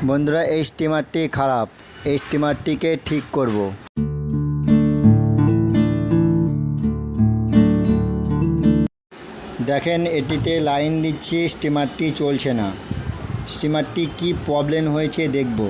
বন্ধুরা, এই স্টিমারটি খারাপ, এই স্টিমারটিকে ঠিক করব। দেখেন, এটিতে লাইন দিচ্ছি, স্টিমারটি চলছে না। স্টিমারটি কি প্রবলেম হয়েছে দেখব।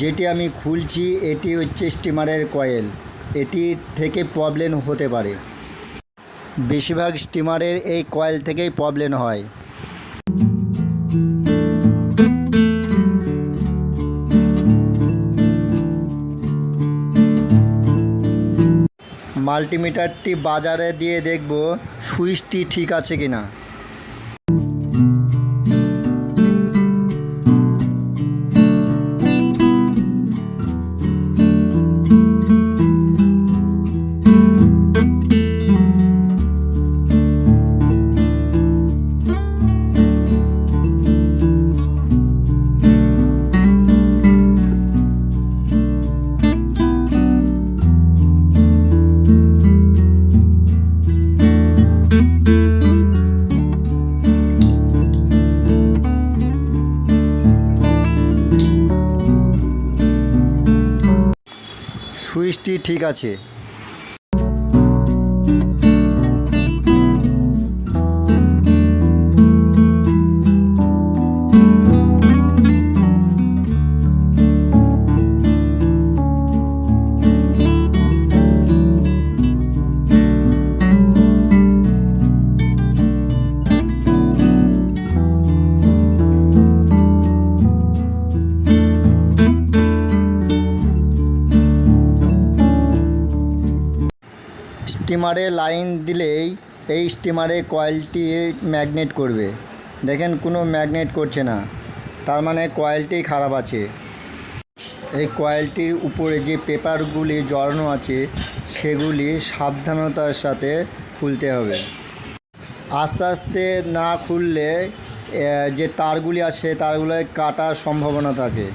যেটি আমি খুলছি এটি হচ্ছে স্টিমারের কয়েল। এটি থেকে প্রবলেম হতে পারে। বেশিরভাগ স্টিমারের এই কয়েল থেকেই প্রবলেম হয়। মাল্টিমিটারটি বাজারে দিয়ে দেখব সুইচটি ঠিক আছে কিনা। সুইচটি ঠিক আছে। স্টিমারে লাইন দিলেই এই স্টিমারে কয়েলটি ম্যাগনেট করবে। দেখেন, কোনো ম্যাগনেট করছে না, তার মানে কয়েলটি খারাপ আছে। এই কয়েলটির উপরে যে পেপারগুলি জড়ানো আছে সেগুলি সাবধানতার সাথে খুলতে হবে। আস্তে আস্তে না খুললে যে তারগুলি আছে তারগুলো কাটার সম্ভাবনা থাকে।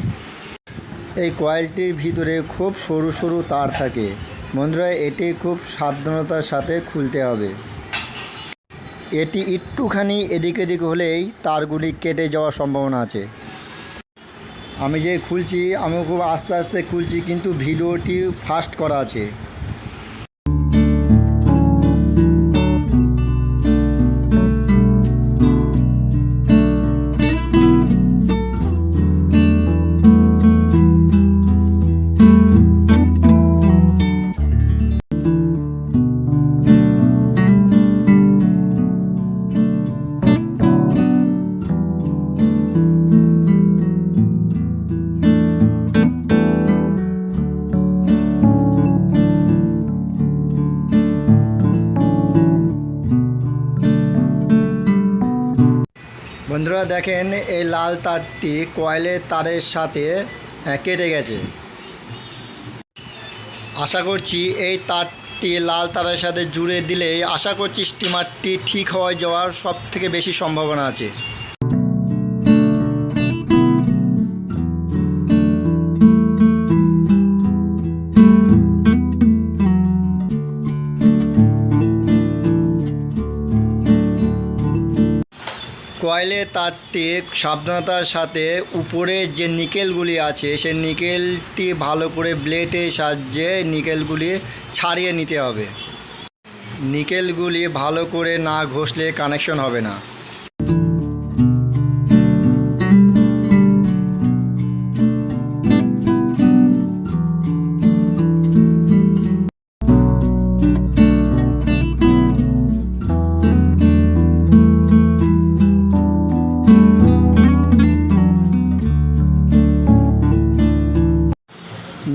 এই কয়েলটির ভিতরে খুব সরু সরু তার থাকে। বন্ধুরা, এটি খুব সাবধানতার সাথে খুলতে হবে। এটি একটুখানি এদিক এদিক হলেই তারগুলি কেটে যাওয়ার সম্ভাবনা আছে। আমি যে খুলছি আমি খুব আস্তে আস্তে খুলছি, কিন্তু ভিডিওটি ফাস্ট করা আছে। বন্ধুরা দেখেন, এই লাল তারটি কয়েলের তারের সাথে কেটে গেছে। আশা করছি এই তারটি লাল তারের সাথে জুড়ে দিলেই আশা করছি স্টিমারটি ঠিক হয়ে যাওয়ার সব থেকে বেশি সম্ভাবনা আছে। কয়েলের তারটি সাবধানতার সাথে উপরে যে নিকেলগুলি আছে সেই নিকেলটি ভালো করে ব্লেডের সাহায্যে নিকেলগুলি ছাড়িয়ে নিতে হবে। নিকেলগুলি ভালো করে না ঘষলে কানেকশন হবে না।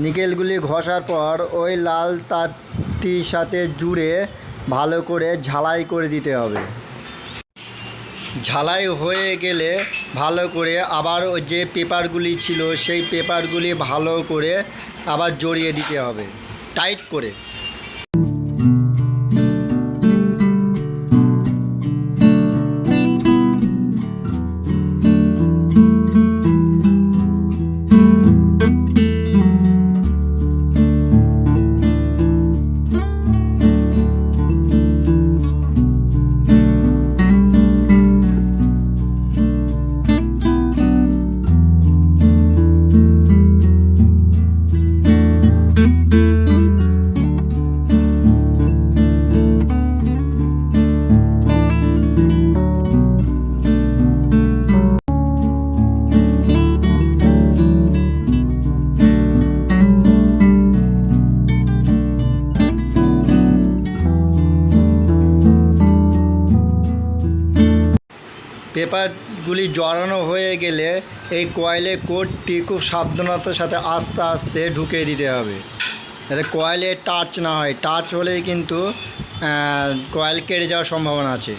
নিকেলগুলি ঘষার পর ওই লাল তারটির সাথে জুড়ে ভালো করে ঝালাই করে দিতে হবে। ঝালাই হয়ে গেলে ভালো করে আবার ওই যে পেপারগুলি ছিল সেই পেপারগুলি ভালো করে আবার জড়িয়ে দিতে হবে টাইট করে। পেপারগুলি জড়ানো হয়ে গেলে এই কয়েলে কোডটি খুব সাবধানতার সাথে আস্তে আস্তে ঢুকিয়ে দিতে হবে, যাতে কয়েলে টাচ না হয়। টাচ হলেই কিন্তু কয়েল কেটে যাওয়ার সম্ভাবনা আছে।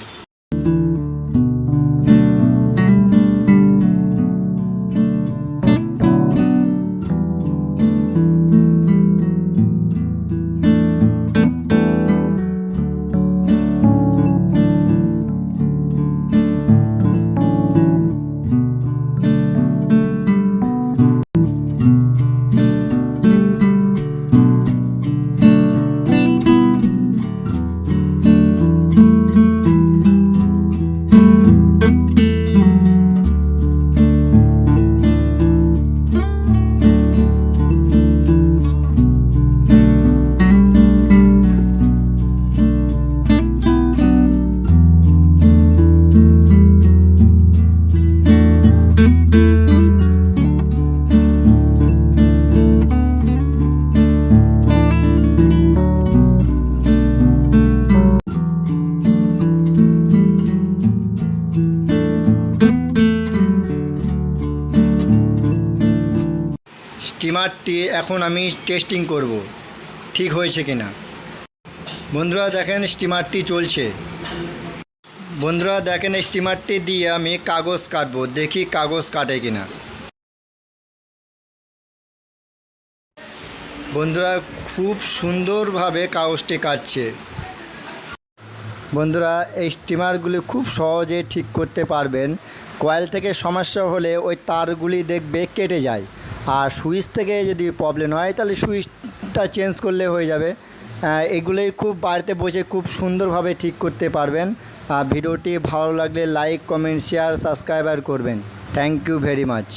স্টিমারটি এখন আমি টেস্টিং করব ঠিক হয়েছে কিনা। বন্ধুরা দেখেন স্টিমারটি চলছে। বন্ধুরা দেখেন স্টিমারটি দিয়ে আমি কাগজ কাটবো, দেখি কাগজ কাটে কিনা। বন্ধুরা খুব সুন্দরভাবে কাগজটি কাটছে। বন্ধুরা এই স্টিমারগুলি খুব সহজে ঠিক করতে পারবেন। কয়েল থেকে সমস্যা হলে ওই তারগুলি দেখবে কেটে যায়, আর সুইচ থেকে যদি প্রবলেম হয় তাহলে সুইচটা চেঞ্জ করলে হয়ে যাবে। এগুলোই খুব বাড়িতে বসে খুব সুন্দরভাবে ঠিক করতে পারবেন। ভিডিওটি ভালো লাগলে লাইক, কমেন্ট, শেয়ার, সাবস্ক্রাইবার করবেন। Thank you very much.